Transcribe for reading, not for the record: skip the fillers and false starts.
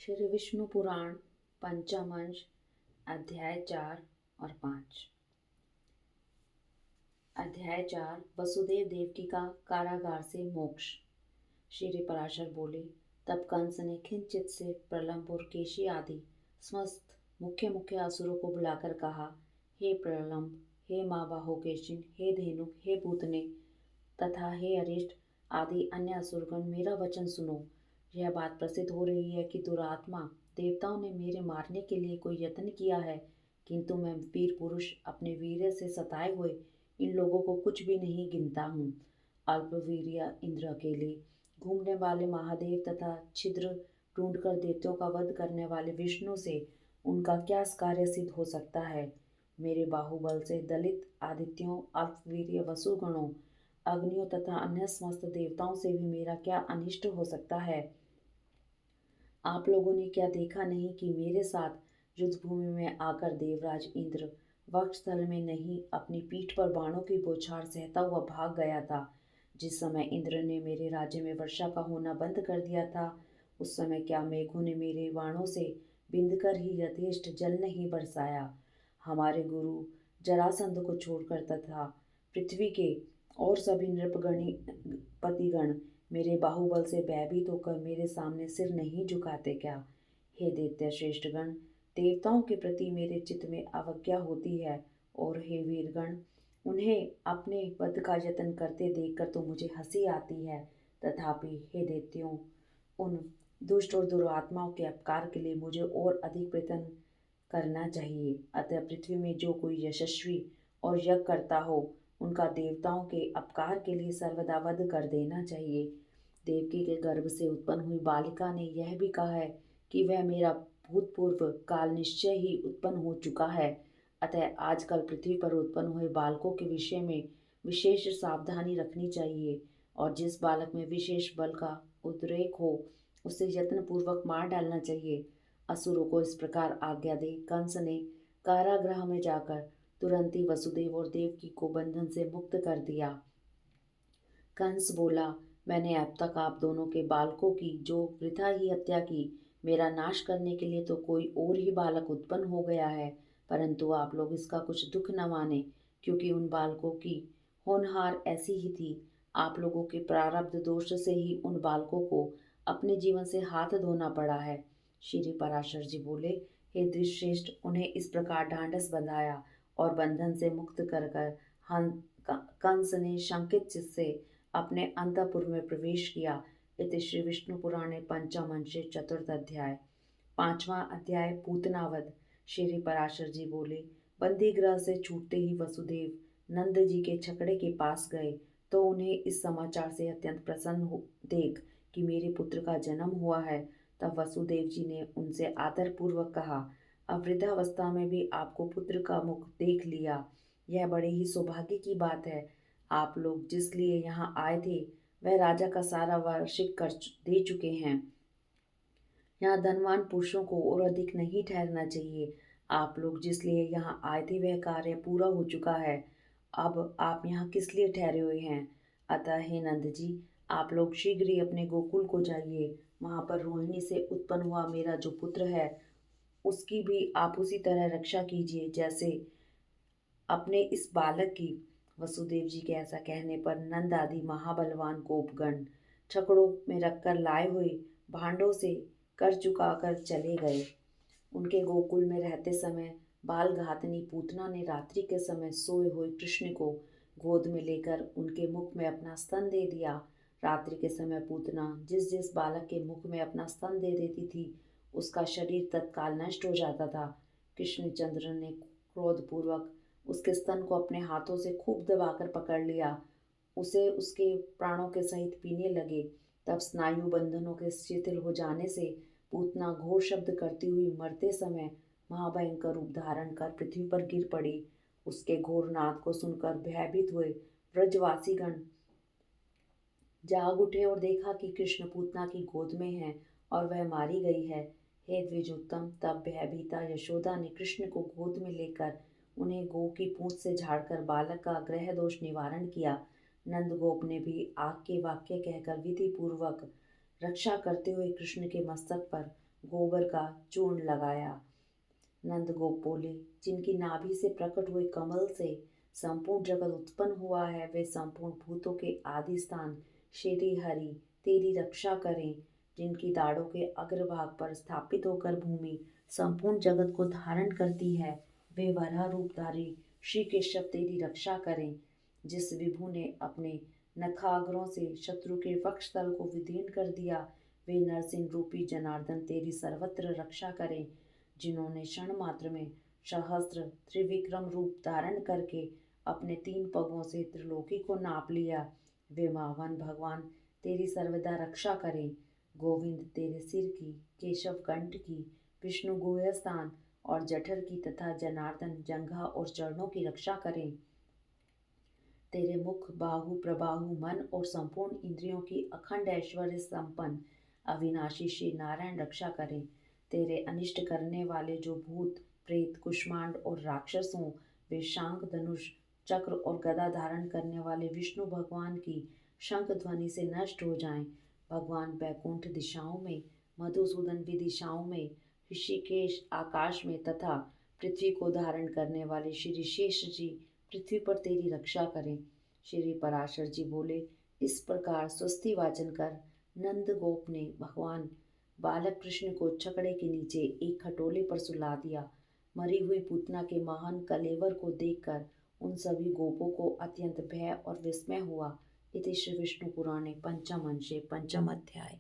श्री विष्णु पुराण पंचम अंश अध्याय 4 और 5। अध्याय 4 वसुदेव देवकी का कारागार से मोक्ष। श्री पराशर बोले, तब कंस ने खिंचित से प्रलंब और केशी आदि समस्त मुख्य मुख्य असुरों को बुलाकर कहा, हे प्रलंब, हे महाबाहो केशिन, हे धेनुक, हे पूतने तथा हे अरिष्ट आदि अन्य असुरगण, मेरा वचन सुनो। यह बात प्रसिद्ध हो रही है कि दुरात्मा देवताओं ने मेरे मारने के लिए कोई यत्न किया है, किंतु मैं वीर पुरुष अपने वीर्य से सताए हुए इन लोगों को कुछ भी नहीं गिनता हूँ। अल्पवीर्य इंद्र अकेले घूमने वाले महादेव तथा छिद्र ढूंढकर देवताओं का वध करने वाले विष्णु से उनका क्या कार्य सिद्ध हो सकता है। मेरे बाहुबल से दलित आदित्यों, अल्पवीर्य वसुगणों, अग्नियों तथा अन्य समस्त देवताओं से भी मेरा क्या अनिष्ट हो सकता है। आप लोगों ने क्या देखा नहीं कि मेरे साथ युद्ध भूमि में आकर देवराज इंद्र वक्षस्थल में नहीं अपनी पीठ पर बाणों की बौछार सहता हुआ भाग गया था। जिस समय इंद्र ने मेरे राज्य में वर्षा का होना बंद कर दिया था, उस समय क्या मेघों ने मेरे बाणों से बिंदकर ही यथेष्ट जल नहीं बरसाया। हमारे गुरु जरासंध को छोड़कर तथा पृथ्वी के और सभी नृपगणी पतिगण मेरे बाहुबल से भयभीत होकर मेरे सामने सिर नहीं झुकाते क्या। हे दैत्य श्रेष्ठगण, देवताओं के प्रति मेरे चित्त में अवज्ञा होती है, और हे वीरगण, उन्हें अपने वध का यत्न करते देखकर तो मुझे हंसी आती है। तथापि हे दैत्यों, उन दुष्ट और दुरात्माओं के अपकार के लिए मुझे और अधिक प्रयत्न करना चाहिए। अतः पृथ्वी में जो कोई यशस्वी और यज्ञ करता हो, उनका देवताओं के अपकार के लिए सर्वदा वध कर देना चाहिए। देवकी के गर्भ से उत्पन्न हुई बालिका ने यह भी कहा है कि वह मेरा भूतपूर्व काल निश्चय ही उत्पन्न हो चुका है। अतः आजकल पृथ्वी पर उत्पन्न हुए बालकों के विषय में विशेष सावधानी रखनी चाहिए, और जिस बालक में विशेष बल का उद्रेक हो, उसे यत्नपूर्वक मार डालना चाहिए। असुरों को इस प्रकार आज्ञा दे कंस ने कारागृह में जाकर तुरंत ही वसुदेव और देवकी को बंधन से मुक्त कर दिया। कंस बोला, मैंने अब तक आप दोनों के बालकों की जो वृथा ही हत्या की, मेरा नाश करने के लिए तो कोई और ही बालक उत्पन्न हो गया है, परंतु आप लोग इसका कुछ दुख न माने, क्योंकि उन बालकों की होनहार ऐसी ही थी। आप लोगों के प्रारब्ध दोष से ही उन बालकों को अपने जीवन से हाथ धोना पड़ा है। श्री पराशर जी बोले, हे द्विश्रेष्ठ, उन्हें इस प्रकार ढांढस बंधाया और बंधन से मुक्त कर कंस ने शंकित चित्त से अपने अंतःपुर में प्रवेश किया। इति श्री विष्णु पुराणे पंचम अंशे चतुर्थ अध्याय। पांचवा अध्याय पूतनावध। श्री पराशर जी बोले, बंदी गृह से छूटते ही वसुदेव नंद जी के छकड़े के पास गए तो उन्हें इस समाचार से अत्यंत प्रसन्न देख कि मेरे पुत्र का जन्म हुआ है। तब वसुदेव जी ने उनसे आदरपूर्वक कहा, अब वृद्धावस्था में भी आपको पुत्र का मुख देख लिया, यह बड़े ही सौभाग्य की बात है। आप लोग जिस लिए यहाँ आए थे, वह राजा का सारा वार्षिक कर दे चुके हैं। यहाँ धनवान पुरुषों को और अधिक नहीं ठहरना चाहिए। आप लोग जिस लिए यहाँ आए थे, वह कार्य पूरा हो चुका है। अब आप यहाँ किस लिए ठहरे हुए हैं। अतः हे नंद जी, आप लोग शीघ्र ही अपने गोकुल को जाइए। वहाँ पर रोहिणी से उत्पन्न हुआ मेरा जो पुत्र है, उसकी भी आप उसी तरह रक्षा कीजिए जैसे अपने इस बालक की। वसुदेव जी के ऐसा कहने पर नंद आदि महाबलवान गोपगण छकड़ों में रखकर लाए हुए भांडों से कर चुका कर चले गए। उनके गोकुल में रहते समय बाल घातनी पूतना ने रात्रि के समय सोए हुए कृष्ण को गोद में लेकर उनके मुख में अपना स्तन दे दिया। रात्रि के समय पूतना जिस जिस बालक के मुख में अपना स्तन दे देती थी, उसका शरीर तत्काल नष्ट हो जाता था। कृष्णचंद्र ने क्रोधपूर्वक उसके स्तन को अपने हाथों से खूब दबाकर पकड़ लिया, उसे उसके प्राणों के सहित पीने लगे। तब स्नायु बंधनों के शिथिल हो जाने से पूतना घोर शब्द करती हुई मरते समय महाभयंकर रूप धारण कर पृथ्वी पर गिर पड़ी। उसके घोर नाद को सुनकर भयभीत हुए ब्रजवासीगण जाग उठे और देखा कि कृष्ण पूतना की गोद में है और वह मारी गई है। हे द्विजोत्तम, तब भयभीता यशोदा ने कृष्ण को गोद में लेकर उन्हें गो की पूंछ से झाड़कर बालक का ग्रह दोष निवारण किया। नंद गोप ने भी आग के वाक्य कहकर विधि पूर्वक रक्षा करते हुए कृष्ण के मस्तक पर गोबर का चूर्ण लगाया। नंदगोप बोले, जिनकी नाभि से प्रकट हुए कमल से संपूर्ण जगत उत्पन्न हुआ है, वे संपूर्ण भूतों के आदि स्थान श्री हरि तेरी रक्षा करें। जिनकी दाढ़ों के अग्रभाग पर स्थापित होकर भूमि संपूर्ण जगत को धारण करती है, वे वराह रूपधारी श्री केशव तेरी रक्षा करें। जिस विभु ने अपने नखाग्रों से शत्रु के वक्षस्थल को विदीर्ण कर दिया, वे नरसिंह रूपी जनार्दन तेरी सर्वत्र रक्षा करें। जिन्होंने क्षण मात्र में सहस्त्र त्रिविक्रम रूप धारण करके अपने 3 पगों से त्रिलोकी को नाप लिया, वे महावन भगवान तेरी सर्वदा रक्षा करें। गोविंद तेरे सिर की, केशव कंठ की, विष्णु गुह्य स्थान और जठर की तथा जनार्दन जंघा और चरणों की रक्षा करें। तेरे मुख, बाहु, प्रबाहु, मन और संपूर्ण इंद्रियों की अखंड ऐश्वर्य संपन्न अविनाशी श्री नारायण रक्षा करें। तेरे अनिष्ट करने वाले जो भूत प्रेत कुष्मांड और राक्षस हों, वे शांख धनुष चक्र और गदा धारण करने वाले विष्णु भगवान की शंख ध्वनि से नष्ट हो जाएं। भगवान बैकुंठ दिशाओं में, मधुसूदन विदिशाओं में, ऋषिकेश आकाश में तथा पृथ्वी को धारण करने वाले श्री शेष जी पृथ्वी पर तेरी रक्षा करें। श्री पराशर जी बोले, इस प्रकार स्वस्ति वाचन कर नंद गोप ने भगवान बालक कृष्ण को छकड़े के नीचे एक खटोले पर सुला दिया। मरी हुई पूतना के महान कलेवर को देखकर उन सभी गोपों को अत्यंत भय और विस्मय हुआ। इति श्री विष्णु पुराणे पंचम अंशे पंचम अध्याय।